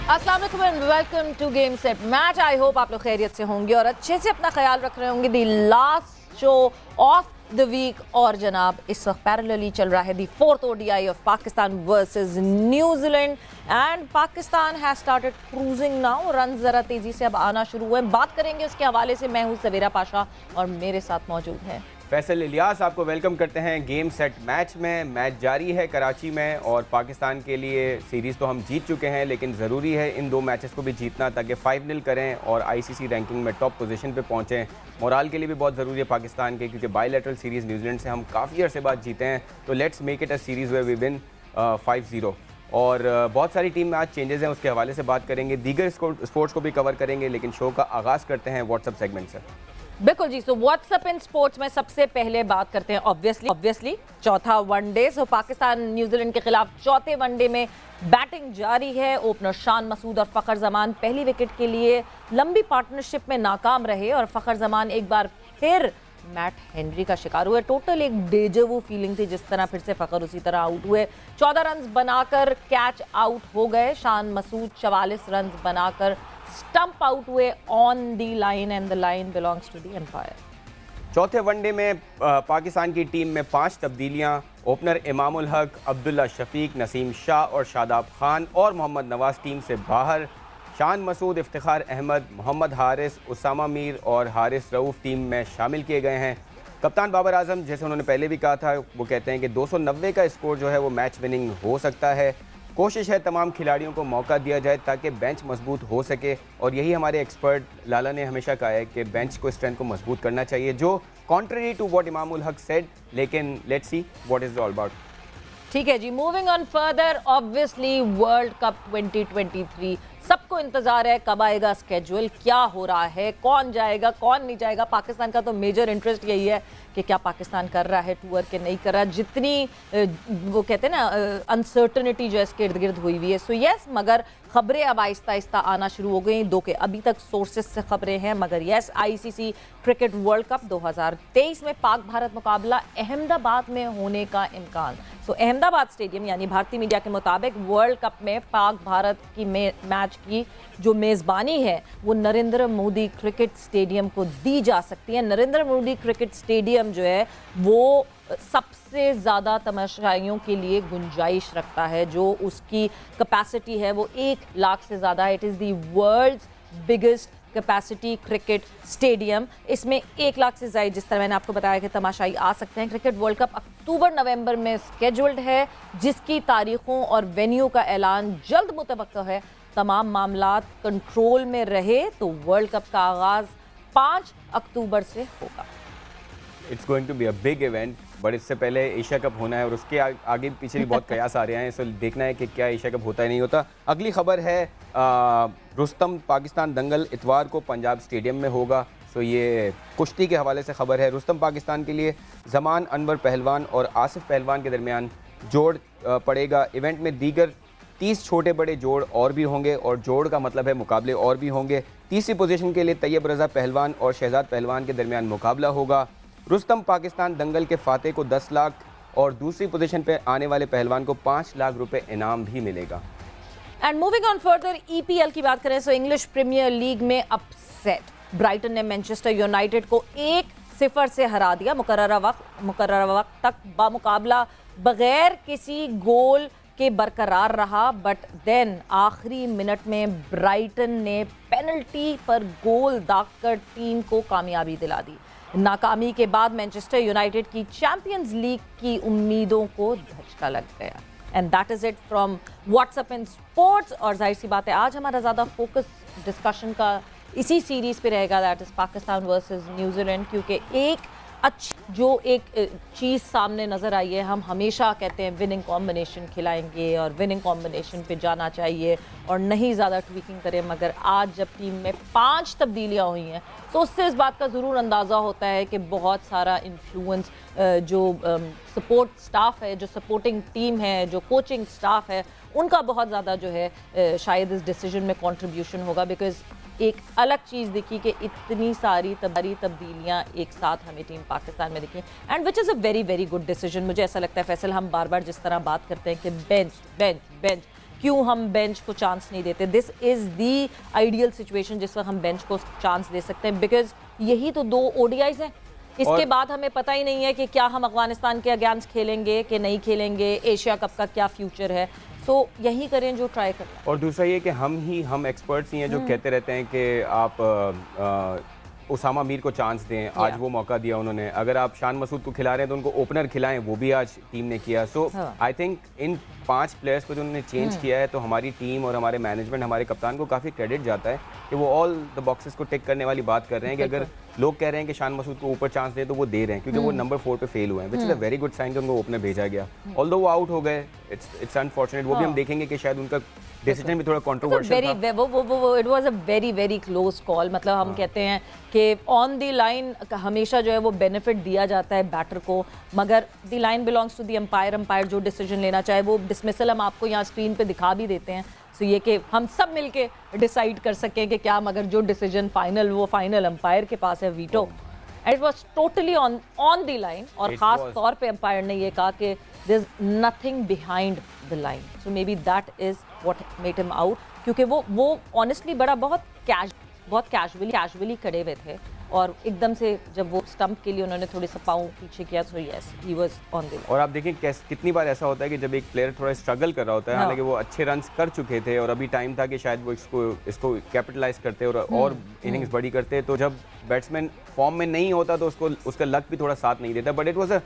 अस्सलाम वालेकुम and welcome to game set match. I hope आप लोग खैरियत से होंगे और अच्छे से अपना ख्याल रख रहे होंगे। The last show of the week और जनाब इस वक्त पैरेलली चल रहा है the fourth ODI of Pakistan versus New Zealand and Pakistan has started cruising now. Run जरा तेजी से अब आना शुरू हुए, बात करेंगे उसके हवाले से। मैं हूं सवेरा पाशा और मेरे साथ मौजूद हैं फैसल इलियास। आपको वेलकम करते हैं गेम सेट मैच में। मैच जारी है कराची में और पाकिस्तान के लिए सीरीज़ तो हम जीत चुके हैं, लेकिन ज़रूरी है इन दो मैचेस को भी जीतना ताकि 5-0 करें और आईसीसी रैंकिंग में टॉप पोजीशन पे पहुंचें। मोराल के लिए भी बहुत ज़रूरी है पाकिस्तान के, क्योंकि बायलैटरल सीरीज़ न्यूजीलैंड से हम काफ़ी अर्से बाद जीते हैं। तो let's make it a series way we win 5-0। और बहुत सारी टीम में आज चेंजेस हैं, उसके हवाले से बात करेंगे। दीगर स्पोर्ट्स को भी कवर करेंगे, लेकिन शो का आगाज़ करते हैं व्हाट्सअप सेगमेंट से। बिल्कुल जी। सो व्हाट्सएप इन स्पोर्ट्स में सबसे पहले बात करते हैं ऑब्वियसली चौथा वनडे। सो पाकिस्तान न्यूजीलैंड के खिलाफ चौथे वनडे में बैटिंग जारी है। ओपनर शान मसूद और फ़खर जमान पहली विकेट के लिए लंबी पार्टनरशिप में नाकाम रहे और फ़खर जमान एक बार फिर मैट हेनरी का शिकार हुए। टोटल एक डेजवू फीलिंग थी, जिस तरह फिर से फ़खर उसी तरह आउट हुए। 14 रन बनाकर कैच आउट हो गए। शान मसूद 44 रन बनाकर स्टंप आउट हुए on the line and the line belongs to the umpire. चौथे वनडे में पाकिस्तान की टीम में 5 तब्दीलियां। ओपनर इमामुल हक, अब्दुल्ला शफीक, नसीम शाह और शादाब खान और मोहम्मद नवाज टीम से बाहर। शान मसूद, इफ्तिखार अहमद, मोहम्मद हारिस, उसामा मीर और हारिस रऊफ टीम में शामिल किए गए हैं। कप्तान बाबर आजम, जैसे उन्होंने पहले भी कहा था, वो कहते हैं कि 290 का स्कोर जो है वो मैच विनिंग हो सकता है। कोशिश है तमाम खिलाड़ियों को मौका दिया जाए ताकि बेंच मजबूत हो सके, और यही हमारे एक्सपर्ट लाला ने हमेशा कहा है कि बेंच को स्ट्रेंथ को मजबूत करना चाहिए, जो contrary to what Imamul Haq said. लेकिन let's see what is all about. ठीक है जी, moving on further. Obviously world cup 2023 सबको इंतजार है, कब आएगा स्केड्यूल, क्या हो रहा है, कौन जाएगा कौन नहीं जाएगा। पाकिस्तान का तो मेजर इंटरेस्ट यही है कि क्या पाकिस्तान कर रहा है टूर के नहीं कर रहा। जितनी वो कहते हैं ना अनसर्टनिटी जो है इसके इर्द गिर्द हुई हुई है। सो यस, मगर खबरें अब आहिस्ता आहिस्ता आना शुरू हो गई। दो के अभी तक सोर्सेस से खबरें हैं, मगर yes, ICC cricket world cup 2023 में पाक भारत मुकाबला अहमदाबाद में होने का इम्कान। सो अहमदाबाद स्टेडियम यानी भारतीय मीडिया के मुताबिक वर्ल्ड कप में पाक भारत की मैच की जो मेज़बानी है वो नरेंद्र मोदी क्रिकेट स्टेडियम को दी जा सकती है। नरेंद्र मोदी क्रिकेट स्टेडियम जो है वो सबसे ज़्यादा तमाशाइयों के लिए गुंजाइश रखता है। जो उसकी कैपेसिटी है वो 1 लाख से ज़्यादा है। It is the world's biggest capacity cricket stadium. इसमें 1 लाख से ज़्यादा, जिस तरह मैंने आपको बताया कि तमाशाई आ सकते हैं। क्रिकेट वर्ल्ड कप अक्टूबर-नवंबर में स्केड्यूल्ड है, जिसकी तारीखों और वेन्यू का ऐलान जल्द मुतवक्का है। तमाम मामलात कंट्रोल में रहे तो वर्ल्ड कप का आगाज़ 5 अक्टूबर से होगा। It's going to be a big event, but इससे पहले एशिया कप होना है और उसके आगे पीछे भी बहुत कयास आ रहे हैं। इसलिए देखना है कि क्या एशिया कप होता है नहीं होता। अगली खबर है रुस्तम पाकिस्तान दंगल इतवार को पंजाब स्टेडियम में होगा। सो ये कुश्ती के हवाले से खबर है। रुस्तम पाकिस्तान के लिए जमान अनवर पहलवान और आसिफ पहलवान के दरमियान जोड़ पड़ेगा। इवेंट में दीगर 30 छोटे बड़े जोड़ और भी होंगे, और जोड़ का मतलब है मुकाबले और भी होंगे। तीसरी पोजीशन के लिए तैयब रजा पहलवान और शहजाद पहलवान के दरमियान मुकाबला होगा। रुस्तम पाकिस्तान दंगल के फाते को 10 लाख और दूसरी पोजीशन पे आने वाले पहलवान को 5 लाख रुपए इनाम भी मिलेगा। And moving on further, EPL की बात करें तो इंग्लिश प्रीमियर लीग में अपसेट। ब्राइटन ने मैनचेस्टर यूनाइटेड को 1-0 से हरा दिया। मुकर्ररा वक्त तक बामुकाबला बगैर किसी गोल के बरकरार रहा, बट देन आखिरी मिनट में ब्राइटन ने पेनल्टी पर गोल दागकर टीम को कामयाबी दिला दी। नाकामी के बाद मैनचेस्टर यूनाइटेड की चैंपियंस लीग की उम्मीदों को धचका लग गया। And that is it from WhatsApp in sports. और जाहिर सी बात है आज हमारा ज़्यादा फोकस डिस्कशन का इसी सीरीज़ पे रहेगा, that is Pakistan versus New Zealand, क्योंकि एक अच्छी जो एक चीज़ सामने नज़र आई है, हम हमेशा कहते हैं विनिंग कॉम्बिनेशन खिलाएंगे और विनिंग कॉम्बिनेशन पे जाना चाहिए और नहीं ज़्यादा ट्वीकिंग करें, मगर आज जब टीम में 5 तब्दीलियाँ हुई हैं तो उससे इस बात का ज़रूर अंदाज़ा होता है कि बहुत सारा इन्फ्लुएंस जो सपोर्ट स्टाफ है, जो सपोर्टिंग टीम है, जो कोचिंग स्टाफ है, उनका बहुत ज़्यादा जो है शायद इस डिसीजन में कंट्रीब्यूशन होगा। बिकॉज एक अलग चीज़ दिखी कि इतनी सारी तब्दीलियाँ एक साथ हमें टीम पाकिस्तान में दिखी, and which is a very very good decision. मुझे ऐसा लगता है फैसल, हम बार बार जिस तरह बात करते हैं कि बेंच बेंच बेंच, क्यों हम बेंच को चांस नहीं देते। This is the ideal situation जिस वक्त हम बेंच को चांस दे सकते हैं, बिकॉज यही तो 2 ODIs हैं। इसके बाद हमें पता ही नहीं है कि क्या हम अफगानिस्तान के अगेंस्ट खेलेंगे कि नहीं खेलेंगे, एशिया कप का क्या फ्यूचर है। सो यही करें जो ट्राई करें। और दूसरा ये कि हम एक्सपर्ट्स ही हैं जो कहते रहते हैं कि आप उसामा मीर को चांस दें। आज वो मौका दिया उन्होंने। अगर आप शान मसूद को खिला रहे हैं तो उनको ओपनर खिलाएं, वो भी आज टीम ने किया। सो आई थिंक इन 5 प्लेयर्स को जो उन्होंने चेंज किया है, तो हमारी टीम और हमारे मैनेजमेंट, हमारे कप्तान को काफ़ी क्रेडिट जाता है कि वो ऑल द बॉक्सेस को टिक करने वाली बात कर रहे हैं कि अगर लोग कह रहे हैं कि शान मसूद को ऊपर चांस दे तो वो दे रहे हैं, क्योंकि वो नंबर 4 पे फेल हुए हैं, which is a very good sign कि उनको ओपनर भेजा गया। ऑल्दो वो आउट हो गए, इट्स अनफॉर्चुनेट। वो भी हम देखेंगे कि शायद उनका डिसीजन भी थोड़ा कंट्रोवर्शियल था। It was a very very close call. मतलब हम कहते हैं कि ऑन द लाइन हमेशा जो है वो बेनिफिट दिया जाता है बैटर को, मगर the line belongs to the umpire जो डिसीजन लेना चाहे वो डिसमिसल हम आपको यहाँ स्क्रीन पे दिखा भी देते हैं। सो ये कि हम सब मिलके डिसाइड कर सकें कि क्या, मगर जो डिसीजन फाइनल वो फाइनल अंपायर के पास है, veto. And it was totally on the line. और खास तौर पे अंपायर ने ये कहा कि there is nothing behind the line, so maybe that is what made him out. क्योंकि वो ऑनेस्टली बहुत कैजुअली खड़े हुए थे, और एकदम से जब वो स्टंप के लिए उन्होंने थोड़ी सा पाँव पीछे किया, तो yes he was on the. और आप देखें कितनी बार ऐसा होता है कि जब एक प्लेयर थोड़ा स्ट्रगल कर रहा होता है, हालांकि वो अच्छे रन्स कर चुके थे और अभी टाइम था कि शायद वो इसको कैपिटलाइज करते और इनिंग्स बड़ी करते, तो जब बैट्समैन फॉर्म में नहीं होता तो उसका लक भी थोड़ा साथ नहीं देता। But it was a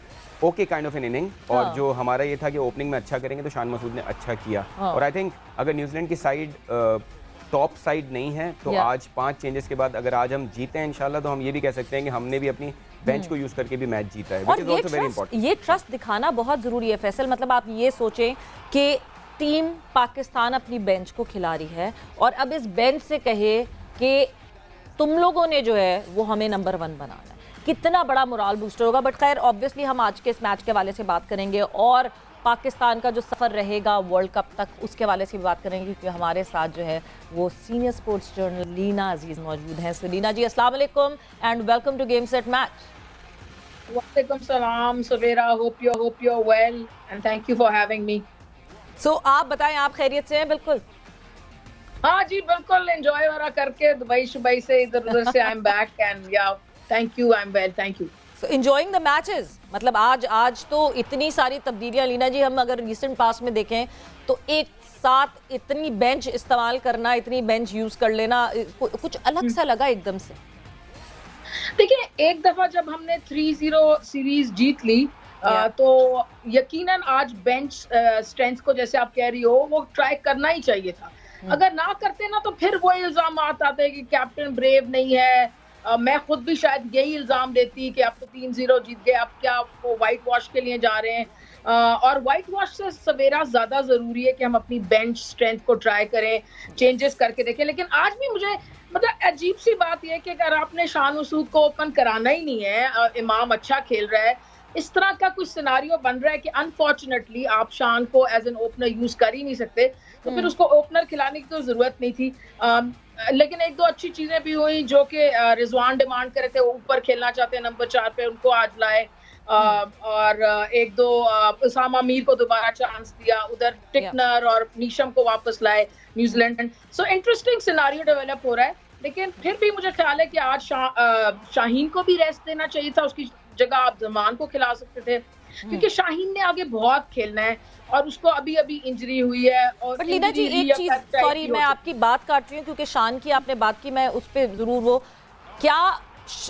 okay kind of N inning. और जो हमारा ये था कि ओपनिंग में अच्छा करेंगे, तो शान मसूद ने अच्छा किया। और आई थिंक अगर न्यूजीलैंड की साइड टॉप साइड नहीं है तो आज 5 चेंजेस के बाद अगर आज हम जीते हैं इंशाल्लाह, तो हम ये भी कह सकते हैं कि हमने भी अपनी बेंच को यूज करके भी मैच जीता है, which is also very important. ये ट्रस्ट दिखाना बहुत जरूरी है फैसल। मतलब आप ये सोचें कि टीम पाकिस्तान अपनी बेंच को खिला रही है, और अब इस बेंच से कहे कि तुम लोगों ने जो है वो हमें नंबर 1 बनाना है, कितना बड़ा मोरल बूस्टर होगा। बट खैर ऑब्वियसली हम आज के इस मैच के हवाले से बात करेंगे, और पाकिस्तान का जो सफ़र रहेगा वर्ल्ड कप तक उसके वाले से भी बात करेंगे, क्योंकि हमारे साथ जो है वो senior sports journalist Leena Aziz मौजूद हैं। सो लीना जी, अस्सलाम वालेकुम and welcome to game set match. वालेकुम सलाम Sawera, hope you are well and thank you for having me. So आप बताएं, आप खैरियत से हैं? बिल्कुल, हाँ जी बिल्कुल, एंजॉय हो रहा करके दुबई से इधर से आई एम बैक एंड या thank you, I am well, thank you. So enjoying the matches, मतलब आज तो इतनी सारी तब्दीलियां लीना जी, हम अगर रिसेंट पास में देखें तो एक साथ इतनी बेंच इस्तेमाल करना, इतनी बेंच यूज कर लेना, कुछ अलग सा लगा एकदम से। देखिए, एक दफा जब हमने 3-0 सीरीज जीत ली तो यकीनन आज बेंच स्ट्रेंथ को, जैसे आप कह रही हो, वो ट्राई करना ही चाहिए था। अगर ना करते ना तो फिर वो इल्जाम आते हैं कि कैप्टन ब्रेव नहीं है। मैं खुद भी शायद यही इल्जाम देती कि आप तो 3-0 जीत गए, आप क्या वो वाइट वॉश के लिए जा रहे हैं। और वाइट वॉश से सवेरा ज्यादा जरूरी है कि हम अपनी बेंच स्ट्रेंथ को ट्राई करें, चेंजेस करके देखें। लेकिन आज भी मुझे मतलब अजीब सी बात यह है कि अगर आपने शान मसूद को ओपन कराना ही नहीं है, इमाम अच्छा खेल रहा है, इस तरह का कुछ सिनारियो बन रहा है कि अनफॉर्चुनेटली आप शान को एज एन ओपनर यूज कर ही नहीं सकते, तो फिर उसको ओपनर खिलाने की तो जरूरत नहीं थी। लेकिन 1-2 अच्छी चीजें भी हुई, जो कि रिजवान डिमांड कर रहे थे, ऊपर खेलना चाहते हैं नंबर 4 पे, उनको आज लाए। और 1-2 उसामा मीर को दोबारा चांस दिया, उधर टिकनर और नीशम को वापस लाए New Zealand. So interesting scenario develop हो रहा है। लेकिन फिर भी मुझे ख्याल है कि आज शाहीन को भी रेस्ट देना चाहिए था, उसकी जगह आप जमान को खिला सकते थे, क्योंकि शाहीन ने आगे बहुत खेलना है और उसको अभी इंजरी हुई है। और लीना जी, एक चीज, सॉरी मैं आपकी बात काट रही हूँ, क्योंकि शान की आपने बात की, मैं उस पर जरूर वो क्या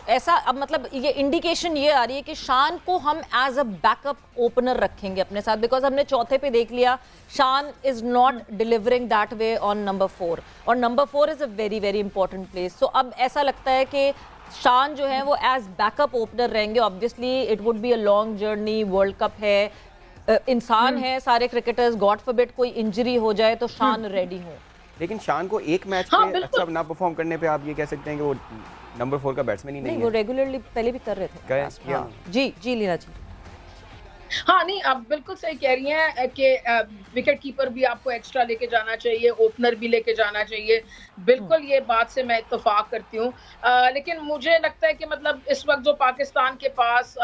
ऐसा, अब मतलब ये इंडिकेशन ये आ रही है कि शान को हम एज अ बैकअप ओपनर रखेंगे अपने साथ, बिकॉज हमने चौथे पे देख लिया Shan is not delivering that way on number 4, और number 4 is a very very important place. So अब ऐसा लगता है कि शान जो है वो एज बैकअप ओपनर रहेंगे। Obviously it would be a long journey, world cup है, इंसान है सारे क्रिकेटर्स, गॉड फॉरबिड कोई इंजरी हो जाए तो शान रेडी हो। लेकिन शान को एक मैच पे अच्छा ना परफॉर्म करने पे आप ये कह सकते हैं कि वो नंबर 4 का बैट्समैन ही नहीं है। वो रेगुलरली पहले भी कर रहे थे। हाँ। जी लीना जी, हाँ नहीं, आप बिल्कुल सही कह रही हैं कि विकेट कीपर भी आपको एक्स्ट्रा लेके जाना चाहिए, ओपनर भी लेके जाना चाहिए। बिल्कुल ये बात से मैं इत्तेफाक करती हूँ। लेकिन मुझे लगता है कि मतलब इस वक्त जो पाकिस्तान के पास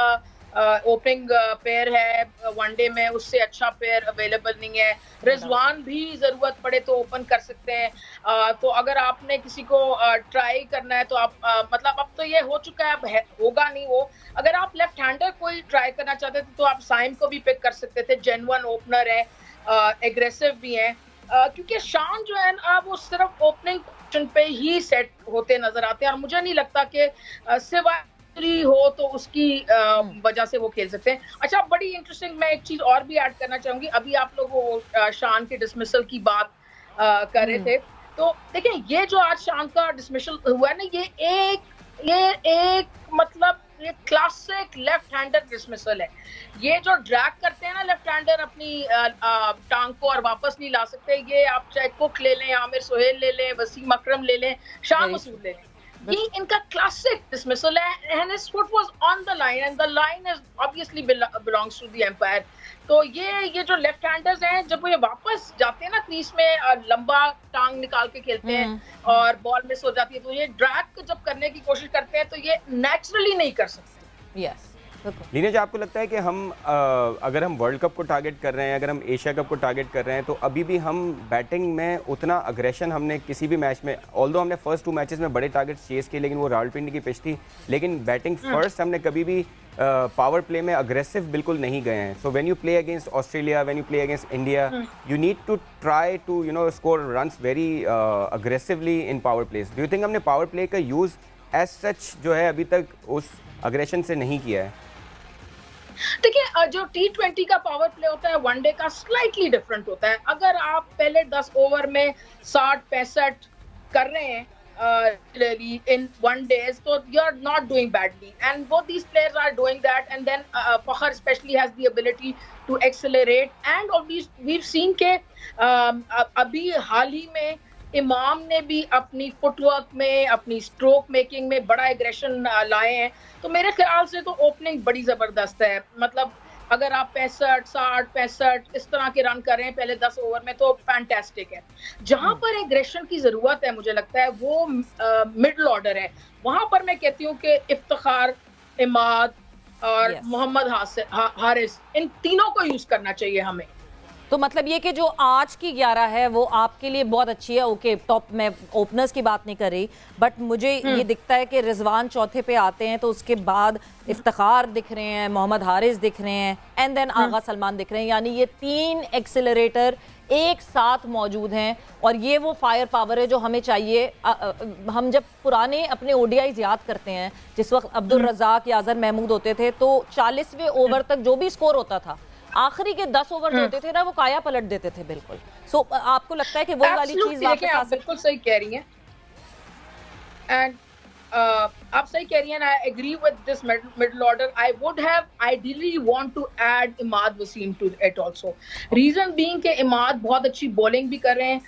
ओपनिंग पेयर है वनडे में, उससे अच्छा पेयर अवेलेबल नहीं है। रिजवान भी जरूरत पड़े तो ओपन कर सकते हैं। तो अगर आपने किसी को ट्राई करना है तो आप मतलब अब तो ये हो चुका है, अब होगा नहीं वो। अगर आप लेफ्ट हैंडर कोई ट्राई करना चाहते थे तो आप साइम को भी पिक कर सकते थे, जेन्युइन ओपनर है, एग्रेसिव भी है। क्योंकि शान जो है ना वो सिर्फ ओपनिंग पोजीशन पे ही सेट होते नजर आते हैं, और मुझे नहीं लगता कि सिवाय हो तो उसकी वजह से वो खेल सकते हैं। अच्छा, बड़ी इंटरेस्टिंग, मैं एक चीज और भी ऐड करना चाहूंगी। अभी आप लोग शान के डिसमिसल की बात कर रहे थे, तो देखिए ये जो आज शान का डिसमिसल हुआ है ना, ये एक मतलब ये क्लासिक लेफ्ट हैंडर डिसमिसल है। ये जो ड्रैग करते हैं ना लेफ्ट हैंडर अपनी टांग को और वापस नहीं ला सकते, ये आप चाहे कुक ले लें, आमिर सुहेल ले लें, वसीम अकरम ले लें, शान मसूद ले लें, ये इनका क्लासिक डिसमिसल है। and his foot was on the line and the line is obviously belongs to the umpire। तो ये जो लेफ्ट हैंडर्स हैं, जब वो ये वापस जाते हैं ना क्रीज में, लंबा टांग निकाल के खेलते हैं और बॉल मिस हो जाती है, तो ये ड्रैग जब करने की कोशिश करते हैं तो ये नेचुरली नहीं कर सकते। यस, लीनेश, आपको लगता है कि हम अगर हम वर्ल्ड कप को टारगेट कर रहे हैं, अगर हम एशिया कप को टारगेट कर रहे हैं, तो अभी भी हम बैटिंग में उतना अग्रेशन हमने किसी भी मैच में, ऑल्दो हमने फर्स्ट 2 मैचेस में बड़े टारगेट्स चेस किए, लेकिन वो रावलपिंडी की पिच थी, लेकिन बैटिंग फर्स्ट हमने कभी भी पावर प्ले में अग्रेसिव बिल्कुल नहीं गए हैं। So when you play against Australia, when you play against India, you need to try to score runs very aggressively in power plays. Do you think हमने power play का use as such जो है अभी तक उस aggression से नहीं किया है? देखिए, जो T20 का पावर प्ले होता है वनडे का स्लाइटली डिफरेंट होता है। अगर आप पहले 10 ओवर में 60-65 कर रहे हैं in 1 day, so you're not doing badly, and both these players are doing that, and then Fakhar especially has the ability to accelerate, and we've seen के अभी हाल ही में इमाम ने भी अपनी फुटवर्क में, अपनी स्ट्रोक मेकिंग में बड़ा एग्रेशन लाए हैं। तो मेरे ख्याल से तो ओपनिंग बड़ी जबरदस्त है। मतलब अगर आप 65, 60, 65 इस तरह के रन कर रहे हैं पहले 10 ओवर में, तो फैंटास्टिक है। जहां पर एग्रेशन की जरूरत है मुझे लगता है वो मिडल ऑर्डर है। वहां पर मैं कहती हूँ कि इफ्तिखार, इमाद और मोहम्मद हारिस, इन तीनों को यूज करना चाहिए हमें। तो मतलब ये कि जो आज की 11 है वो आपके लिए बहुत अच्छी है। ओके, टॉप में ओपनर्स की बात नहीं कर रही, बट मुझे ये दिखता है कि रिजवान चौथे पे आते हैं, तो उसके बाद इफ्तिखार दिख रहे हैं, मोहम्मद हारिस दिख रहे हैं, एंड देन आगा सलमान दिख रहे हैं। यानी ये 3 एक्सेलरेटर एक साथ मौजूद हैं, और ये वो फायर पावर है जो हमें चाहिए। हम जब पुराने अपने ओडीआईज याद करते हैं, जिस वक्त अब्दुल रज़ाक या अजहर महमूद होते थे, तो 40वें ओवर तक जो भी स्कोर होता था, आखिरी के 10 ओवर जो होते थे ना, वो काया पलट देते थे बिल्कुल। सो आपको लगता है कि वही वाली चीज वापस आ सकती है? आप बिल्कुल सही कह रही हैं, एंड आप सही कह रही हैं। I agree with this middle order. I would have ideally want to add Imad Wasim to it also. Reason being कि इमाद बहुत अच्छी बॉलिंग भी कर रहे हैं।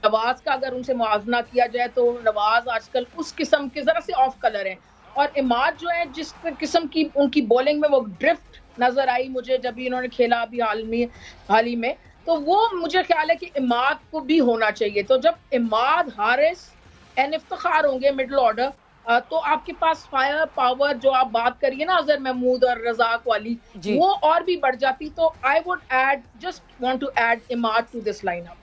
नवाज का अगर उनसे मुआवजा किया जाए तो नवाज आजकल उस किस्म के जरा से ऑफ कलर है, और इमाद जो है जिस किस्म की उनकी बॉलिंग में वो ड्रिफ्ट नजर आई मुझे जब भी इन्होंने खेला अभी हाल ही में, तो वो मुझे ख्याल है कि इमाद को भी होना चाहिए। तो जब इमाद, हारिस एंड इफ्तिखार होंगे मिडिल ऑर्डर, तो आपके पास फायर पावर जो आप बात करिए ना अजहर महमूद और रज़ाक वाली, वो और भी बढ़ जाती। तो I would just want to add Imad to this lineup.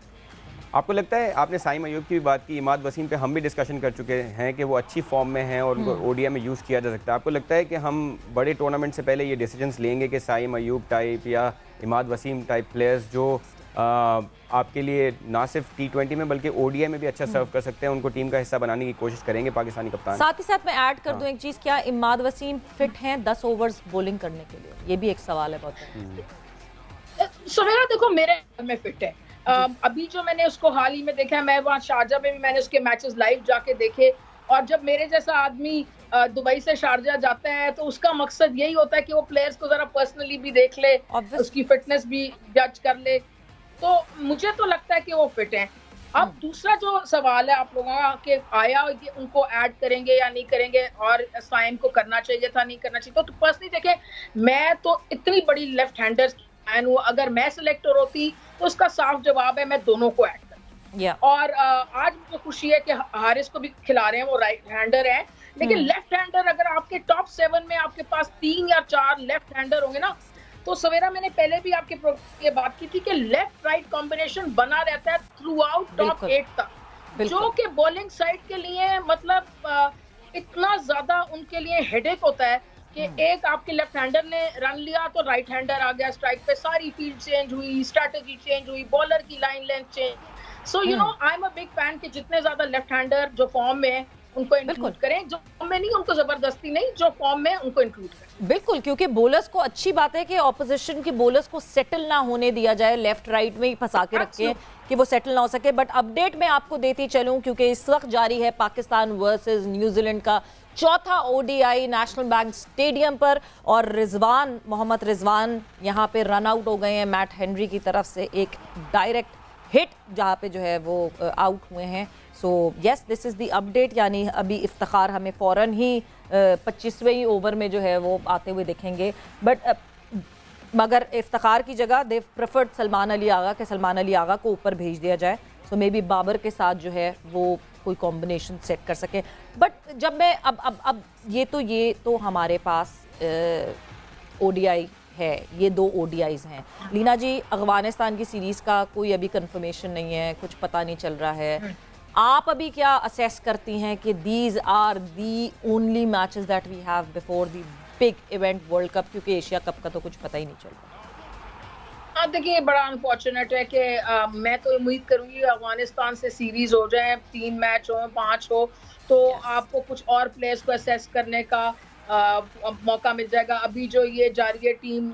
आपको लगता है, आपने साइम अयूब की भी बात की, इमाद वसीम पे हम भी डिस्कशन कर चुके हैं कि वो अच्छी फॉर्म में हैं और उनको ओडीआई में यूज़ किया जा सकता है। आपको लगता है कि हम बड़े टूर्नामेंट से पहले ये डिसीजंस लेंगे कि साइम अयूब टाइप या इमाद वसीम टाइप प्लेयर्स जो आपके लिए ना सिर्फ T20 में बल्कि ओडीआई में भी अच्छा सर्व कर सकते हैं, उनको टीम का हिस्सा बनाने की कोशिश करेंगे पाकिस्तानी कप्तान? साथ ही साथ मैं ऐड कर दूं एक चीज़, क्या इमाद वसीम फिट हैं 10 ओवर्स बॉलिंग करने के लिए? ये भी एक सवाल है बहुत। सुहेरा देखो, मेरे में फिट है। अभी जो मैंने उसको हाल ही में देखा है, मैं वहाँ शारजा में भी मैंने उसके मैचेस लाइव जाके देखे, और जब मेरे जैसा आदमी दुबई से शारजा जाता है तो उसका मकसद यही होता है कि वो प्लेयर्स को जरा पर्सनली भी देख ले, उसकी फिटनेस भी जज कर ले। तो मुझे तो लगता है कि वो फिट हैं। अब दूसरा जो सवाल है आप लोगों का कि आया कि उनको ऐड करेंगे या नहीं करेंगे, और साइम को करना चाहिए था, नहीं करना चाहिए। तो पर्सनली देखें, मैं तो इतनी बड़ी लेफ्ट हैंडर्स फैन हूँ, अगर मैं सिलेक्टर होती तो उसका साफ जवाब है मैं दोनों को ऐड करती। और आज मुझे खुशी है कि हारिस को भी खिला रहे हैं, वो राइट हैंडर है, लेकिन लेफ्ट हैंडर अगर आपके टॉप 7 में आपके पास 3 या 4 लेफ्ट हैंडर होंगे ना, तो सवेरा मैंने पहले भी आपके प्रोग्राम ये बात की थी कि लेफ्ट राइट कॉम्बिनेशन बना रहता है थ्रू आउट टॉप 8 तक, जो कि बॉलिंग साइड के लिए मतलब इतना ज्यादा उनके लिए हेडेक होता है कि एक आपके लेफ्ट हैंडर ने रन लिया तो राइट हैंडर आ गया स्ट्राइक पे, सारी फील्ड चेंज हुई, स्ट्रेटजी चेंज हुई, बॉलर की line length change. So you know I am a big fan कि जितने ज्यादा लेफ्ट हैंडर जो फॉर्म में है उनको इंक्लूड करें, जो फॉर्म में नहीं उनको जबरदस्ती नहीं, जो फॉर्म में उनको इंक्लूड करें। बिल्कुल, क्योंकि बॉलर्स को अच्छी बात है कि ऑपोजिशन की बॉलर्स को सेटल ना होने दिया जाए, लेफ्ट राइट में ही फंसा के रखें कि वो सेटल ना हो सके। बट अपडेट मैं आपको देती चलूं क्योंकि इस वक्त जारी है पाकिस्तान वर्सेस न्यूजीलैंड का चौथा ओडीआई नेशनल बैंक स्टेडियम पर, और मोहम्मद रिजवान यहाँ पे रन आउट हो गए हैं मैट हेनरी की तरफ से, एक डायरेक्ट हिट जहाँ पे जो है वो आउट हुए हैं। So yes, this is the update, यानी अभी इफ्तिखार हमें फ़ौरन ही 25वें ही ओवर में जो है वो आते हुए दिखेंगे। बट मगर इफ्तिखार की जगह दे प्रेफर्ड सलमान अली आगा के सलमान अली आगा को ऊपर भेज दिया जाए, सो मे बी बाबर के साथ जो है वो कोई कॉम्बिनेशन सेट कर सके। बट जब मैं अब ये तो हमारे पास ओडीआई है, ये 2 ODIs हैं। लीना जी, अफगानिस्तान की सीरीज़ का कोई अभी कंफर्मेशन नहीं है, कुछ पता नहीं चल रहा है, आप अभी क्या असेस करती हैं कि these are the only matches that we have before the big event world cup, क्योंकि एशिया कप का तो कुछ पता ही नहीं चल रहा। देखिए, बड़ा अनफॉर्चुनेट है कि मैं तो उम्मीद करूंगी अफगानिस्तान से सीरीज हो जाए, 3 मैच हो, 5 हो, तो आपको कुछ और प्लेयर्स को असेस करने का मौका मिल जाएगा। अभी जो ये जारी है टीम,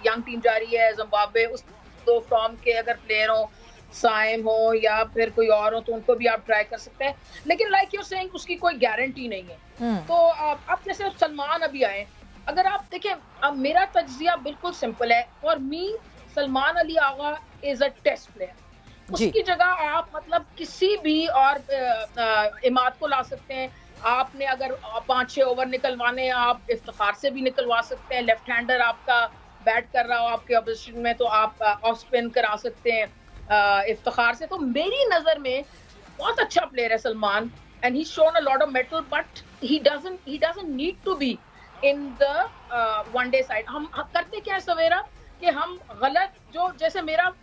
यंग टीम जारी है जिम्बाब्वे, उस 2 फॉर्म के अगर प्लेयर हो, साइम हो या फिर कोई और हो, तो उनको भी आप ट्राई कर सकते हैं, लेकिन लाइक यू सेइंग उसकी कोई गारंटी नहीं है। तो आप जैसे सलमान अभी आए, अगर आप देखें, अब मेरा तज्जिया बिल्कुल सिंपल है, for me Salman Ali Agha is a test player. उसकी जगह आप मतलब किसी भी और इमाद को ला सकते हैं। आपने अगर 5-6 ओवर निकलवाने हैं, आप इफ्तिखार से भी निकलवा सकते हैं। लेफ्ट हैंडर आपका बैट कर रहा हो आपके ऑपोजिशन में, तो आप ऑफ स्पिन करा सकते हैं इफ्तिखार से। तो मेरी नजर में बहुत अच्छा प्लेयर है Salman, and he shown a lot of mettle, but he doesn't need to be in the one day side. हम करते क्या है सवेरा कि हम गलत, जो जैसे मेरा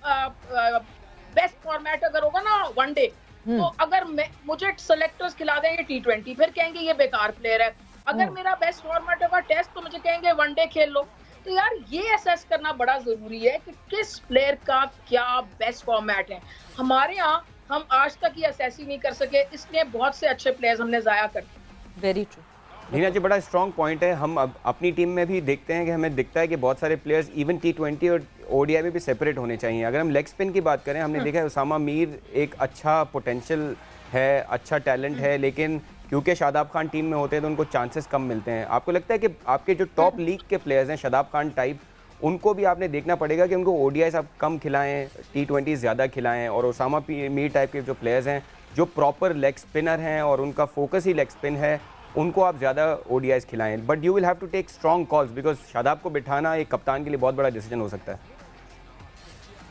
बेस्ट फॉर्मेट अगर होगा ना वनडे, तो अगर मुझे सेलेक्टर्स खिला देंगे T20, फिर कहेंगे ये बेकार प्लेयर है। अगर मेरा बेस्ट फॉर्मेट होगा टेस्ट, तो मुझे कहेंगे वनडे खेल लो। तो यार ये असेस करना बड़ा जरूरी है कि किस प्लेयर का क्या बेस्ट फॉर्मेट है। हमारे यहाँ हम आज तक ये असेस ही नहीं कर सके, इसलिए बहुत से अच्छे प्लेयर्स हमने जाया कर दिए। Very true. लीना जी, बड़ा स्ट्रॉन्ग पॉइंट है। हम अब अपनी टीम में भी देखते हैं कि हमें दिखता है कि बहुत सारे प्लेयर्स इवन T20 और ODI में भी सेपरेट होने चाहिए। अगर हम लेग स्पिन की बात करें, हमने देखा है उसामा मीर एक अच्छा पोटेंशियल है, अच्छा टैलेंट है, लेकिन क्योंकि शादाब खान टीम में होते हैं तो उनको चांसेस कम मिलते हैं। आपको लगता है कि आपके जो टॉप लीग के प्लेयर्स हैं शादाब खान टाइप, उनको भी आपने देखना पड़ेगा कि उनको ODIs आप कम खिलाएं, T20 ज़्यादा खिलाएं, और उसामा मीर टाइप के जो प्लेयर्स हैं जो प्रॉपर लेग स्पिनर हैं और उनका फोकस ही लेग स्पिन है, उनको आप ज़्यादा ODIs खिलाएं। But you will have to take strong calls, because Shadab को बिठाना एक कप्तान के लिए बहुत बड़ा डिसीजन हो सकता है।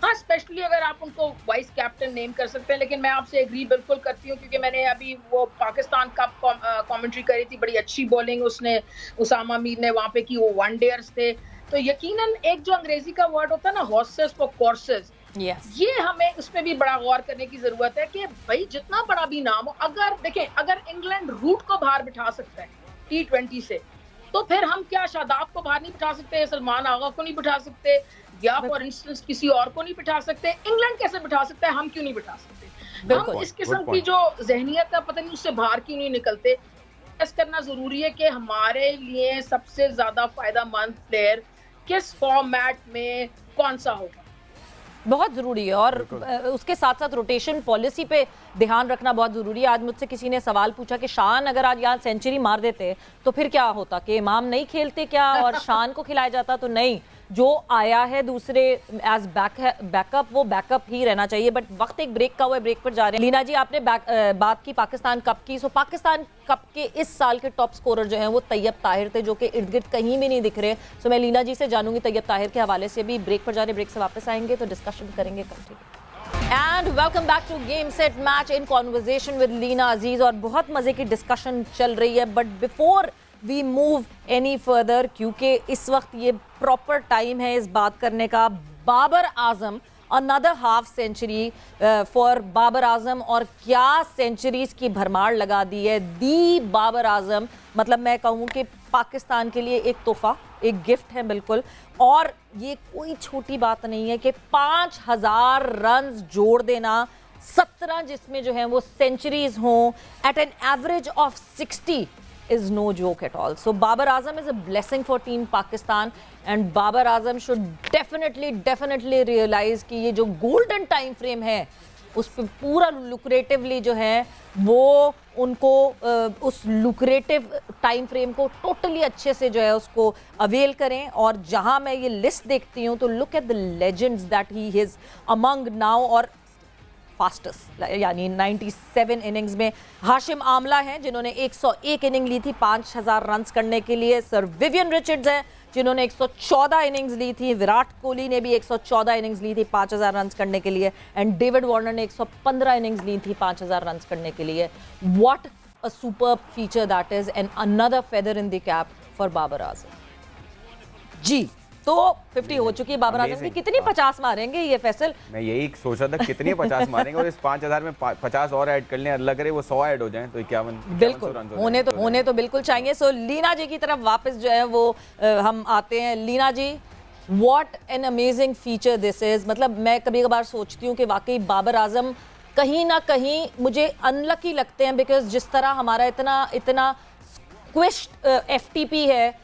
हाँ, स्पेशली अगर आप उनको वाइस कैप्टन नेम कर सकते हैं, लेकिन मैं आपसे एग्री बिल्कुल करती हूँ, क्योंकि मैंने अभी वो पाकिस्तान कप कमेंट्री करी थी, बड़ी अच्छी बॉलिंग उसने उसामा मीर ने वहाँ पे की, वो वनडेयर्स थे। तो यकीनन एक जो अंग्रेजी का वर्ड होता है ना, हॉर्सेस फॉर कोर्सेस, ये हमें उस पर भी बड़ा गौर करने की जरूरत है कि भाई जितना बड़ा भी नाम हो, अगर देखें अगर इंग्लैंड रूट को बाहर बिठा सकता है T20 से, तो फिर हम क्या शादाब को बाहर नहीं बिठा सकते, सलमान आगा को नहीं बिठा सकते, या फॉर इंस्टेंस किसी और को नहीं बिठा सकते? इंग्लैंड कैसे बिठा सकता है, हम क्यों नहीं बिठा सकते? हम इस किस्म की जो जहनियत है, पता नहीं उससे बाहर क्यों नहीं निकलते। ऐसा करना जरूरी है कि हमारे लिए सबसे ज्यादा फायदेमंद प्लेयर किस फॉर्मेट में कौन सा होगा, बहुत ज़रूरी है। और उसके साथ साथ रोटेशन पॉलिसी पे ध्यान रखना बहुत ज़रूरी है। आज मुझसे किसी ने सवाल पूछा कि शान अगर आज यहाँ सेंचुरी मार देते तो फिर क्या होता, कि इमाम नहीं खेलते क्या और शान को खिलाया जाता? तो नहीं, जो आया है दूसरे एज बैकअप, वो बैकअप ही रहना चाहिए। बट वक्त एक ब्रेक का हुआ है, ब्रेक पर जा रहे हैं। लीना जी, आपने बात की पाकिस्तान कप की। सो पाकिस्तान कप के इस साल के टॉप स्कोरर जो हैं वो तैयब ताहिर थे, जो कि इर्द गिर्द कहीं भी नहीं दिख रहे। सो मैं लीना जी से जानूंगी तैयब ताहिर के हवाले से। भी ब्रेक पर जा रहे, ब्रेक से वापस आएंगे तो डिस्कशन करेंगे कब। ठीक है। And welcome back to game set match in conversation with Leena Aziz. और बहुत मजे की डिस्कशन चल रही है, but before we move any further, क्योंकि इस वक्त ये प्रॉपर टाइम है इस बात करने का, Babar Azam another half century for Babar Azam. और क्या सेंचुरीज की भरमार लगा दी है दी बाबर आजम। मतलब मैं कहूँ कि पाकिस्तान के लिए एक तोहफा, एक गिफ्ट है बिल्कुल। और ये कोई छोटी बात नहीं है कि 5000 रन जोड़ देना, 17 जिसमें जो है वो सेंचुरीज हों at an average of 60 is no joke at all. So Babar Azam is a blessing for team Pakistan, and Babar Azam should definitely realize कि ये जो golden time frame है उस पर पूरा lucratively जो है वो उनको उस lucrative time frame को totally अच्छे से जो है उसको avail करें। और जहाँ मैं ये list देखती हूँ तो look at the legends that he is among now। और फास्टेस्ट यानी 97 इनिंग्स में हाशिम आमला हैं जिन्होंने 101 इनिंग ली थी 5000 रन करने के लिए। सर विवियन रिचर्ड्स हैं जिन्होंने 114 इनिंग्स ली थी। विराट कोहली ने भी 114 इनिंग्स ली थी 5000 रन करने के लिए। एंड डेविड वार्नर ने 115 इनिंग्स ली थी 5000 रन करने के लिए। What a superb feature that is, and another feather in the cap for Babar Azam ji. तो 50 हो चुकी है बाबर आजम की। कितनी 50 मारेंगे ये फैसल? मैं यही सोच रहा था कितनी 50 मारेंगे, और इस 5000 में 50 और ऐड कर लें, अल्लाह करे वो 100 ऐड हो जाएं तो 51 बिल्कुल होने तो बिल्कुल चाहिए। सो लीना जी की तरफ वापस जो है वो हम आते हैं। Leena ji, what an amazing feature this is. मतलब मैं कभी कभार सोचती हूँ कि वाकई बाबर आजम कहीं ना कहीं मुझे अनलकी लगते हैं, बिकॉज जिस तरह हमारा इतना स्क्विश्ड FTP है,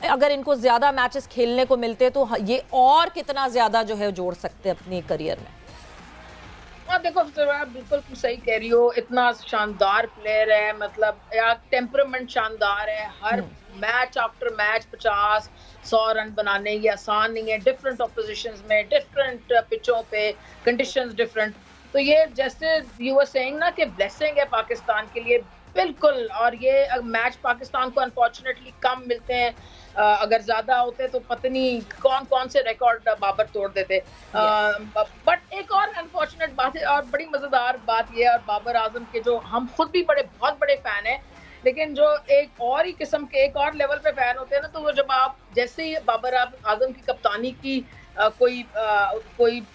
अगर इनको ज्यादा मैचेस खेलने को मिलते तो ये और कितना ज्यादा जो है जोड़ सकते हैं अपनी करियर में। देखो आप बिल्कुल सही कह रही हो, इतना शानदार प्लेयर है, मतलब यार टेम्परामेंट शानदार है। हर मैच आफ्टर मैच 50-100 रन बनाने ये आसान नहीं है। डिफरेंट ऑपोजिशंस में, डिफरेंट पिचों पे, कंडीशंस डिफरेंट। तो ये जैसे यू वर सेइंग ना कि ब्लेसिंग है पाकिस्तान के लिए, बिल्कुल। और ये मैच पाकिस्तान को अनफॉर्चुनेटली कम मिलते हैं, अगर ज्यादा होते तो पता नहीं कौन कौन से रिकॉर्ड बाबर तोड़ देते। बट एक और अनफॉर्चुनेट बात है और बड़ी मजेदार बात ये है, और बाबर आजम के जो हम खुद भी बहुत बड़े फैन हैं, लेकिन जो एक और ही किस्म के एक और लेवल पे फैन होते हैं ना, तो वो जब आप जैसे ही बाबर आजम की कप्तानी की कोई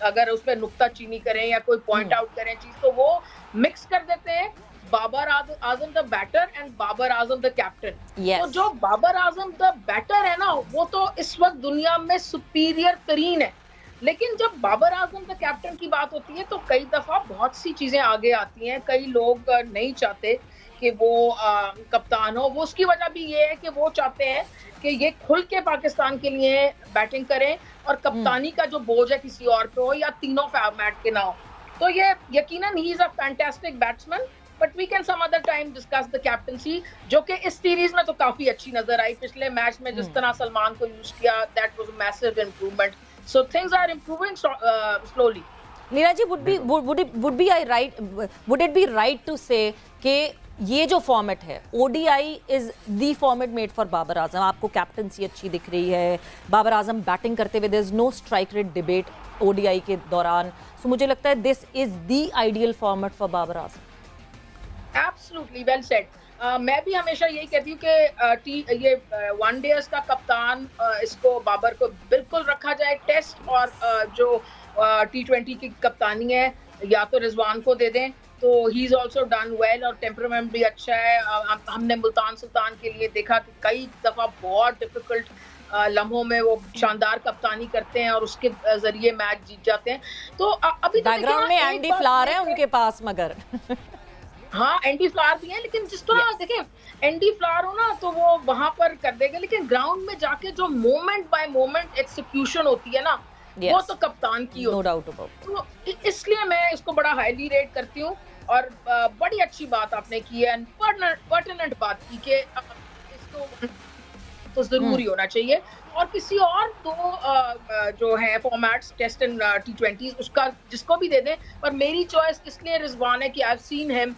अगर उस पर नुक्ता चीनी करें या कोई पॉइंट आउट करें चीज, तो वो मिक्स कर देते हैं Babar Azam the batter and Babar Azam the captain. तो जो बाबर आजम द बैटर है ना, वो तो इस वक्त दुनिया में सुपीरियर तरीन है। लेकिन जब बाबर आजम द कैप्टन की बात होती है तो कई दफा बहुत सी चीजें आगे आती हैं। कई लोग नहीं चाहते कि वो कप्तान हो। वो उसकी वजह भी ये है कि वो चाहते हैं कि ये खुल के पाकिस्तान के लिए बैटिंग करें और कप्तानी का जो बोझ है किसी और पे हो या तीनों फॉर्मेट के ना हो। तो ये यकीनन he is a fantastic batsman, but we can some other time discuss the captaincy, जो कि इस सीरीज में तो काफी अच्छी नजर आई। पिछले मैच में जिस तरह सलमान को यूज किया, that was a massive improvement. So things are improving slowly. Neera ji, would it be right to say कि ये जो फॉर्मेट है ODI is the format made for Babar Azam? आपको कैप्टनसी अच्छी दिख रही है, बाबर आजम बैटिंग करते हुए, there is no strike rate debate ODI के दौरान। सो मुझे लगता है this is the ideal format for Babar Azam. Absolutely well said. मैं भी हमेशा यही कहती हूँ कि ये वनडेज का कप्तान इसको बाबर को बिल्कुल रखा जाए। टेस्ट और जो T20 की कप्तानी है या तो रिजवान को दे दें, तो he is also done well और टेम्परामेंट भी अच्छा है। हमने मुल्तान सुल्तान के लिए देखा कि कई दफा बहुत डिफिकल्ट लम्हों में वो शानदार कप्तानी करते हैं और उसके जरिए मैच जीत जाते हैं। तो अभी बैकग्राउंड में एंडी फ्लावर है उनके पास, मगर हाँ एंडी फ्लावर भी है, लेकिन जिस तरह देखें एंडी फ्लावर हो ना तो वो वहां पर कर देंगे, लेकिन ग्राउंड में जाके जो मोमेंट बाय मोमेंट एक्सिक्यूशन होती है ना, वो तो कप्तान की होती है। तो इसलिए मैं इसको बड़ा हाईली रेट करती हूँ। और बड़ी अच्छी बात आपने की है, पर्टिनेंट बात की कि इसको तो जरूरी होना चाहिए। और किसी और दो जो है फॉर्मेट्स टेस्ट एंड T20 उसका जिसको भी दे दें, पर मेरी चॉइस इसलिए रिजवान है कि आई हैव सीन हिम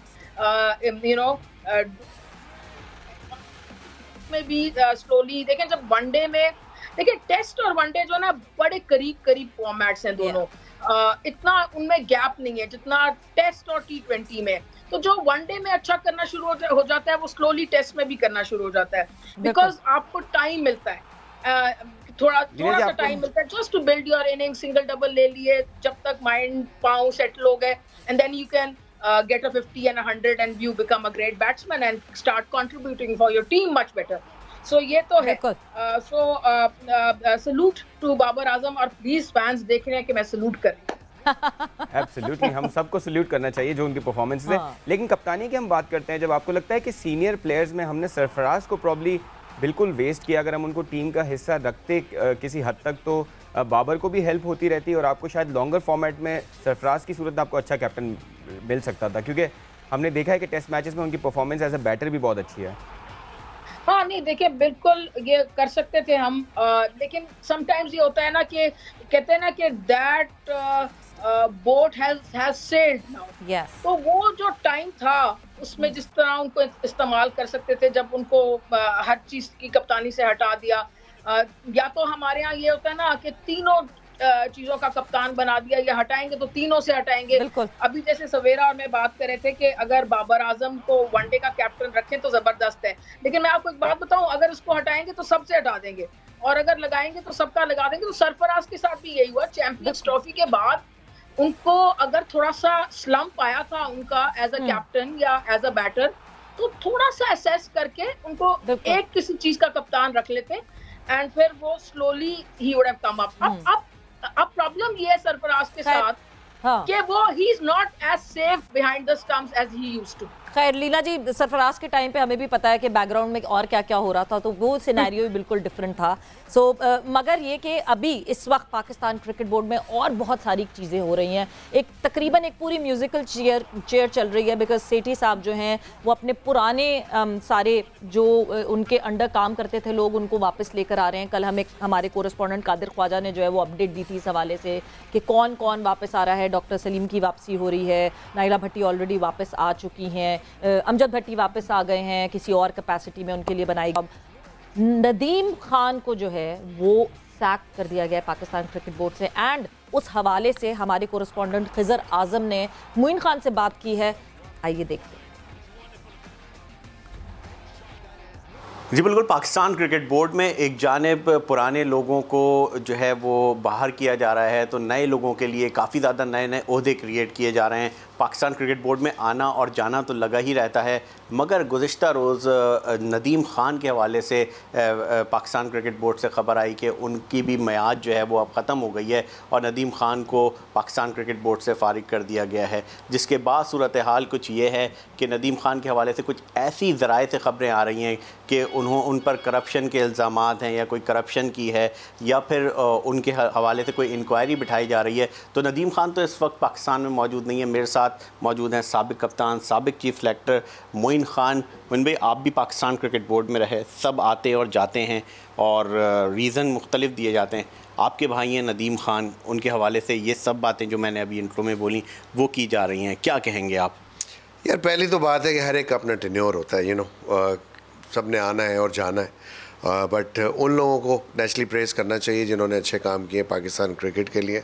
में भी स्लोली। देखें जब वनडे में, देखिए टेस्ट और वनडे जो ना बड़े करीब फॉर्मेट्स हैं दोनों। इतना उनमें गैप नहीं है जितना टेस्ट और T20 में। तो जो वनडे में अच्छा करना शुरू हो जाता है वो स्लोली टेस्ट में भी करना शुरू हो जाता है, बिकॉज आपको टाइम मिलता है, थोड़ा सा टाइम मिलता है just to build your inning. Single double ले लिए, जब तक माइंड पाँव सेटल हो गए, and then you can get a 50 and a 100 and you become a great batsman and start contributing for your team much better. So ये तो है। salute to बाबर आजम, और प्लीज फैंस देख रहे हैं कि मैं सल्यूट कर रही हूँ। एब्सोल्युटली, हम सबको सल्यूट करना चाहिए जो उनकी परफॉर्मेंस है। लेकिन कप्तानी की हम बात करते हैं, जब आपको लगता है कि सीनियर प्लेयर्स में हमने सरफराज को प्रॉब्ली बिल्कुल वेस्ट किया, अगर हम उनको टीम का हिस्सा रखते किसी हद तक तो बाबर को भी हेल्प होती रहती और आपको शायद लॉन्गर फॉर्मेट में सरफराज की सूरत में आपको अच्छा कैप्टन मिल सकता था, क्योंकि हमने देखा है कि टेस्ट मैचेस में उनकी परफॉर्मेंस एज अ बैटर भी बहुत अच्छी है। हाँ नहीं देखिए, बिल्कुल ये कर सकते थे हम, लेकिन समटाइम्स ये होता है ना कि कहते हैं ना कि that boat has sailed now. तो वो जो टाइम था उसमें जिस तरह उनको इस्तेमाल कर सकते थे, जब उनको हर चीज की कप्तानी से हटा दिया, या तो हमारे यहाँ ये होता है ना कि तीनों चीजों का कप्तान बना दिया, या हटाएंगे तो तीनों से हटाएंगे। अभी जैसे सवेरा और मैं बात कर रहे थे कि अगर बाबर आजम को वनडे का कैप्टन रखें तो जबरदस्त है, लेकिन मैं आपको एक बात बताऊं, अगर उसको हटाएंगे तो सबसे हटा देंगे, और अगर लगाएंगे तो सबका लगा देंगे। तो सरफराज के साथ भी यही हुआ। चैंपियंस ट्रॉफी के बाद उनको अगर थोड़ा सा स्लम्प आया था उनका एज अ कैप्टन या एज अ बैटर, तो थोड़ा सा असेस करके उनको एक किसी चीज का कप्तान रख लेते, एंड फिर वो slowly he would have come up. अब प्रॉब्लम ये है सरफराज के साथ कि वो he is not as safe behind the stumps as he used to. खैर लीला जी, सरफराज के टाइम पे हमें भी पता है कि बैकग्राउंड में और क्या क्या हो रहा था, तो वो सिनेरियो भी बिल्कुल डिफरेंट था। मगर ये कि अभी इस वक्त पाकिस्तान क्रिकेट बोर्ड में और बहुत सारी चीज़ें हो रही हैं, तकरीबन एक पूरी म्यूजिकल चेयर चल रही है, बिकॉज सेठी साहब जो हैं वो अपने पुराने सारे जो उनके अंडर काम करते थे लोग, उनको वापस लेकर आ रहे हैं। कल हमारे कोरेस्पॉन्डेंट कादिर ख्वाजा ने जो है वो अपडेट दी थी इस हवाले से कि कौन कौन वापस आ रहा है। डॉक्टर सलीम की वापसी हो रही है, नाइला भट्टी ऑलरेडी वापस आ चुकी हैं, अमजद भट्टी वापस आ गए हैं किसी और कैपेसिटी में उनके लिए बनाई। अब नदीम खान को जो है वो सैक कर दिया गया है पाकिस्तान क्रिकेट बोर्ड से, एंड उस हवाले से हमारे कोरेस्पॉन्डेंट खिजर आजम ने मोइन खान से बात की है। आइए देखते हैं। जी बिल्कुल, पाकिस्तान क्रिकेट बोर्ड में एक जानिब पुराने लोगों को जो है वो बाहर किया जा रहा है, तो नए लोगों के लिए काफ़ी ज़्यादा नए नए ओहदे क्रिएट किए जा रहे हैं। पाकिस्तान क्रिकेट बोर्ड में आना और जाना तो लगा ही रहता है, मगर गुज़िश्ता रोज़ नदीम ख़ान के हवाले से पाकिस्तान क्रिकेट बोर्ड से ख़बर आई कि उनकी भी मियाद जो है वो अब ख़त्म हो गई है और नदीम ख़ान को पाकिस्तान क्रिकेट बोर्ड से फ़ारिग कर दिया गया है। जिसके बाद सूरत हाल कुछ ये है कि नदीम ख़ान के हवाले से कुछ ऐसी ज़राए से ख़बरें आ रही हैं कि उन पर करप्शन के इल्ज़ामात हैं या कोई करप्शन की है, या फिर उनके हवाले से कोई इंक्वायरी बिठाई जा रही है। तो नदीम ख़ान तो इस वक्त पाकिस्तान में मौजूद नहीं है। मेरे साथ मौजूद हैं साबिक कप्तान, साबिक चीफ सेलेक्टर मोइन खान। मोइन भाई, आप भी पाकिस्तान क्रिकेट बोर्ड में रहे, सब आते और जाते हैं और रीज़न मुख्तलिफ दिए जाते हैं। आपके भाई हैं नदीम ख़ान, उनके हवाले से ये सब बातें जो मैंने अभी इंट्रो में बोली वो की जा रही हैं, क्या कहेंगे आप? यार पहली तो बात है कि हर एक का अपना टेन्योर होता है, सब ने आना है और जाना है, बट उन लोगों को नेचुरली प्रेज़ करना चाहिए जिन्होंने अच्छे काम किए पाकिस्तान क्रिकेट के लिए,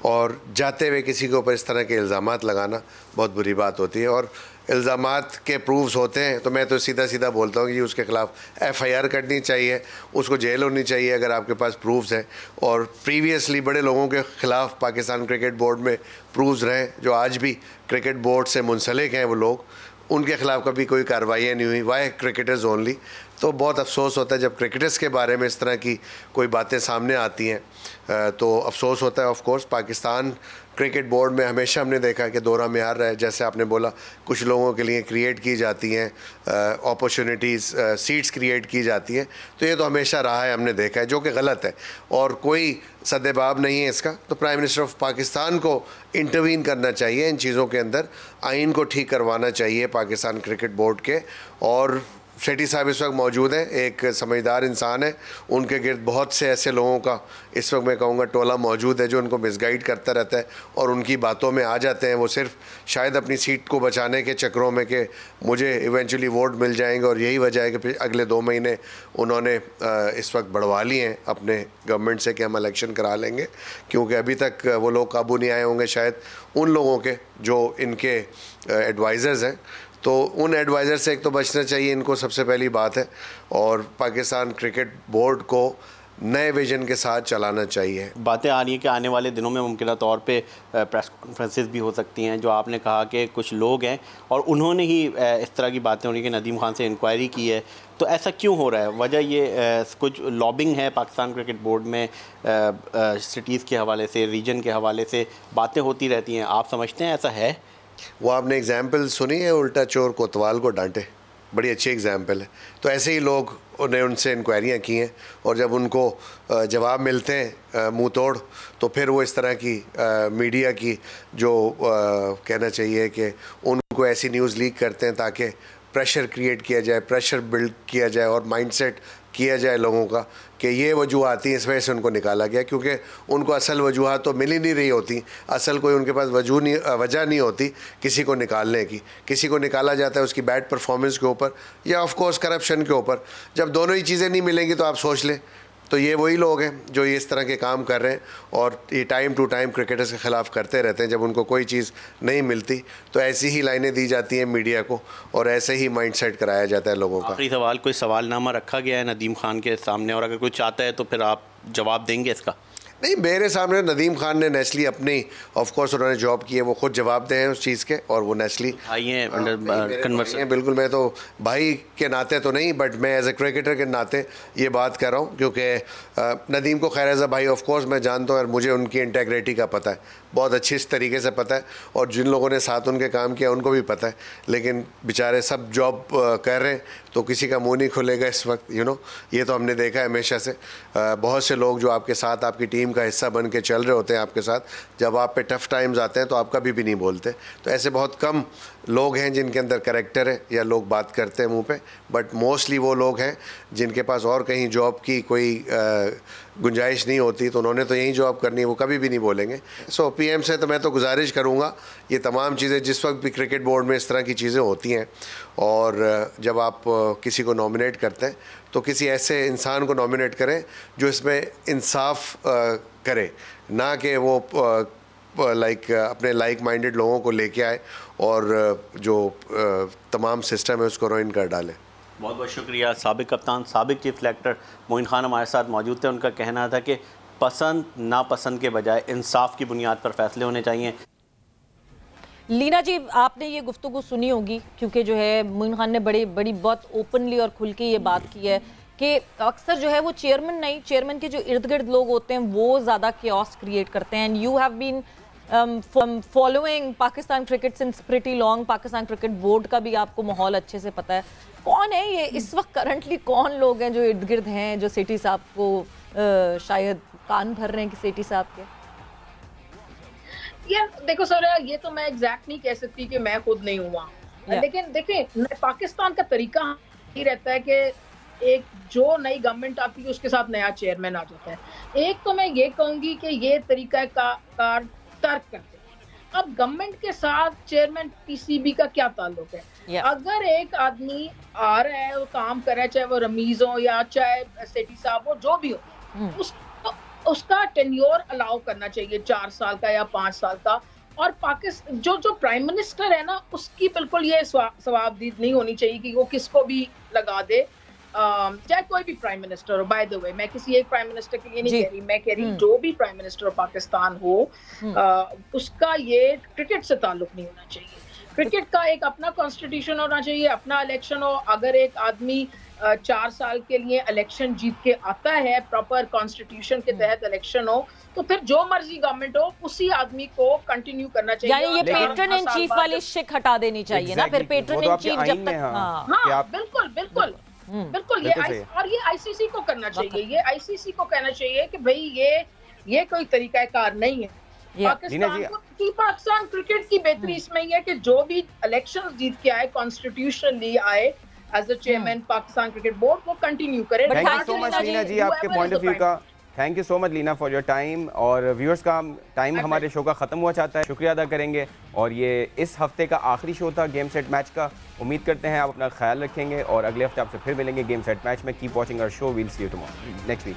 और जाते हुए किसी के ऊपर इस तरह के इल्ज़ामात लगाना बहुत बुरी बात होती है। और इल्ज़ामात के प्रूफ्स होते हैं तो मैं तो सीधा सीधा बोलता हूँ कि उसके ख़िलाफ़ FIR करनी चाहिए, उसको जेल होनी चाहिए अगर आपके पास प्रूफ्स हैं। और प्रीवियसली बड़े लोगों के ख़िलाफ़ पाकिस्तान क्रिकेट बोर्ड में प्रूफ्स रहे जो आज भी क्रिकेट बोर्ड से मुंसलिक हैं, वो लोग, उनके ख़िलाफ़ कभी कोई कार्रवाई नहीं हुई। Why cricketers only. तो बहुत अफसोस होता है जब क्रिकेटर्स के बारे में इस तरह की कोई बातें सामने आती हैं, तो अफसोस होता है। Of course Pakistan cricket board में हमेशा हमने देखा है कि दौरा मेयार रहा है, जैसे आपने बोला कुछ लोगों के लिए क्रिएट की जाती हैं अपॉर्चुनिटीज़, सीट्स क्रिएट की जाती हैं, तो ये तो हमेशा रहा है, हमने देखा है, जो कि गलत है और कोई सद्देबाब नहीं है इसका। तो प्राइम मिनिस्टर ऑफ पाकिस्तान को इंटरवीन करना चाहिए इन चीज़ों के अंदर, आइन को ठीक करवाना चाहिए पाकिस्तान क्रिकेट बोर्ड के, और सेठी साहब इस वक्त मौजूद हैं, एक समझदार इंसान है, उनके गिर्द बहुत से ऐसे लोगों का इस वक्त मैं कहूँगा टोला मौजूद है जो उनको मिसगाइड करता रहता है और उनकी बातों में आ जाते हैं। वो सिर्फ शायद अपनी सीट को बचाने के चक्करों में कि मुझे इवेंचुअली वोट मिल जाएंगे, और यही वजह है कि अगले 2 महीने उन्होंने इस वक्त बढ़वा लिए हैं अपने गवर्नमेंट से कि हम इलेक्शन करा लेंगे, क्योंकि अभी तक वो लोग काबू नहीं आए होंगे शायद उन लोगों के जो इनके एडवाइज़र्स हैं। तो उन एडवाइज़र से एक तो बचना चाहिए इनको, सबसे पहली बात है, और पाकिस्तान क्रिकेट बोर्ड को नए विजन के साथ चलाना चाहिए। बातें आ रही हैं कि आने वाले दिनों में मुमकिन तौर पे प्रेस कॉन्फ्रेंसेस भी हो सकती हैं, जो आपने कहा कि कुछ लोग हैं और उन्होंने ही इस तरह की बातें हो रही कि नदीम खान से इंक्वायरी की है, तो ऐसा क्यों हो रहा है? वजह ये कुछ लॉबिंग है पाकिस्तान क्रिकेट बोर्ड में, सिटीज़ के हवाले से, रीजन के हवाले से बातें होती रहती हैं, आप समझते हैं ऐसा है? वो आपने एग्जाम्पल सुनी है, उल्टा चोर कोतवाल को डांटे, बड़ी अच्छी एग्जाम्पल है। तो ऐसे ही लोग ने उनसे इंक्वायरियाँ की हैं और जब उनको जवाब मिलते हैं मुंह तोड़, तो फिर वो इस तरह की मीडिया की जो कहना चाहिए कि उनको ऐसी न्यूज़ लीक करते हैं ताकि प्रेशर क्रिएट किया जाए, प्रेशर बिल्ड किया जाए और माइंडसेट किया जाए लोगों का कि ये वजूहत थी, इस वजह से उनको निकाला गया, क्योंकि उनको असल वजूहत तो मिल ही नहीं रही होती, असल कोई उनके पास वजह नहीं होती किसी को निकालने की। किसी को निकाला जाता है उसकी बैड परफॉर्मेंस के ऊपर या ऑफ कोर्स करप्शन के ऊपर। जब दोनों ही चीज़ें नहीं मिलेंगी तो आप सोच लें, तो ये वही लोग हैं जो ये इस तरह के काम कर रहे हैं और ये टाइम टू टाइम क्रिकेटर्स के ख़िलाफ़ करते रहते हैं। जब उनको कोई चीज़ नहीं मिलती तो ऐसी ही लाइनें दी जाती हैं मीडिया को और ऐसे ही माइंडसेट कराया जाता है लोगों का। आखिरी सवाल, कोई सवालनामा रखा गया है नदीम खान के सामने, और अगर कोई चाहता है तो फिर आप जवाब देंगे इसका? नहीं, मेरे सामने नदीम खान ने नेचुरली अपनी ऑफ कोर्स उन्होंने जॉब की है, वो खुद जवाब दे हैं उस चीज़ के, और वो नेचुरली बिल्कुल, मैं तो भाई के नाते तो नहीं, बट मैं एज ए क्रिकेटर के नाते ये बात कर रहा हूँ, क्योंकि नदीम को खैर एज अ भाई ऑफ कोर्स मैं जानता हूँ और मुझे उनकी इंटेग्रिटी का पता है, बहुत अच्छी इस तरीके से पता है, और जिन लोगों ने साथ उनके काम किया उनको भी पता है। लेकिन बेचारे सब जॉब कर रहे हैं तो किसी का मुंह नहीं खुलेगा इस वक्त, ये तो हमने देखा है हमेशा से। बहुत से लोग जो आपके साथ आपकी टीम का हिस्सा बन के चल रहे होते हैं आपके साथ, जब आप पे टफ़ टाइम्स आते हैं तो आप कभी भी नहीं बोलते। तो ऐसे बहुत कम लोग हैं जिनके अंदर कैरेक्टर है या लोग बात करते हैं मुंह पे, बट मोस्टली वो लोग हैं जिनके पास और कहीं जॉब की कोई गुंजाइश नहीं होती, तो उन्होंने तो यही जॉब करनी है, वो कभी भी नहीं बोलेंगे। सो पीएम से तो मैं तो गुजारिश करूँगा, ये तमाम चीज़ें जिस वक्त भी क्रिकेट बोर्ड में इस तरह की चीज़ें होती हैं और जब आप किसी को नॉमिनेट करते हैं तो किसी ऐसे इंसान को नॉमिनेट करें जो इसमें इंसाफ करे, ना कि वो अपने लाइक माइंडेड लोगों को लेके आए और जो तमाम सिस्टम है उसको रुइन कर डाले। बहुत बहुत शुक्रिया। साबिक कप्तान, साबिक चीफ सेलेक्टर मोइन खान हमारे साथ मौजूद थे। उनका कहना था कि पसंद नापसंद के बजाय इंसाफ की बुनियाद पर फैसले होने चाहिए। लीना जी, आपने ये गुफ्तगू सुनी होगी, क्योंकि जो है मोइन खान ने बड़ी बहुत ओपनली और खुल के ये बात की है कि अक्सर जो है वो चेयरमैन के जो इर्द गिर्द लोग होते हैं वो ज़्यादा क्योस क्रिएट करते हैं। And you have been following Pakistan cricket since pretty long, Pakistan cricket board का भी आपको माहौल अच्छे से पता है। कौन है ये इस वक्त करंटली, कौन लोग हैं जो इर्द गिर्द हैं जो सेठी साहब को शायद कान भर रहे हैं कि सेठी साहब के? यार देखो सर, ये तो मैं एग्जैक्ट नहीं कह सकती कि मैं खुद नहीं हुआ, लेकिन देखें पाकिस्तान का तरीका ही रहता है कि एक जो नई गवर्नमेंट आती है उसके साथ नया चेयरमैन आ जाता है। एक तो मैं ये कहूंगी कि ये तरीका कार तर्क करते हैं। अब गवर्नमेंट के साथ चेयरमैन पीसीबी का क्या ताल्लुक है? अगर एक आदमी आ रहा है, वो काम कर रहा है, चाहे वो रमीज हो या चाहे सेठी साहब हो, जो भी हो, उसका टेन्योर अलाउ करना चाहिए 4 साल का या 5 साल का। और पाकिस्तान जो प्राइम मिनिस्टर है ना, उसकी बिल्कुल ये सवाबदीद नहीं होनी चाहिए कि वो किसको भी लगा दे, चाहे कोई भी प्राइम मिनिस्टर हो। बाय द वे, मैं किसी एक प्राइम मिनिस्टर के लिए नहीं कह रही, मैं कह रही जो भी प्राइम मिनिस्टर पाकिस्तान हो, उसका ये क्रिकेट से ताल्लुक नहीं होना चाहिए। क्रिकेट का एक अपना कॉन्स्टिट्यूशन होना चाहिए, अपना इलेक्शन हो। अगर एक आदमी 4 साल के लिए इलेक्शन जीत के आता है, प्रॉपर कॉन्स्टिट्यूशन के तहत इलेक्शन हो, तो फिर जो मर्जी गवर्नमेंट हो उसी आदमी को कंटिन्यू करना चाहिए। यानी ये पेट्रन इन चीफ वाली शिक हटा देनी चाहिए ना, फिर पेट्रन इन चीफ जब तक, हाँ बिल्कुल ये आईसीसी को करना चाहिए, ये आईसीसी को कहना चाहिए कि भाई ये कोई तरीकाकार नहीं है। पाकिस्तान क्रिकेट की बेहतरी इसमें ही है कि जो भी इलेक्शन जीत के आए, कॉन्स्टिट्यूशनली आए, as the chairman Pakistan cricket board वो कंटिन्यू करे। Thank you so much Leena ji, आपके पॉइंट ऑफ व्यू का thank you so much Leena for your time. और व्यूअर्स का टाइम हमारे शो का ख़त्म हुआ चाहता है, शुक्रिया अदा करेंगे। और ये इस हफ्ते का आखिरी शो था गेम सेट मैच का। उम्मीद करते हैं आप अपना ख्याल रखेंगे और अगले हफ्ते आपसे फिर मिलेंगे गेम सेट मैच में। Keep watching our show, we'll see you tomorrow next week.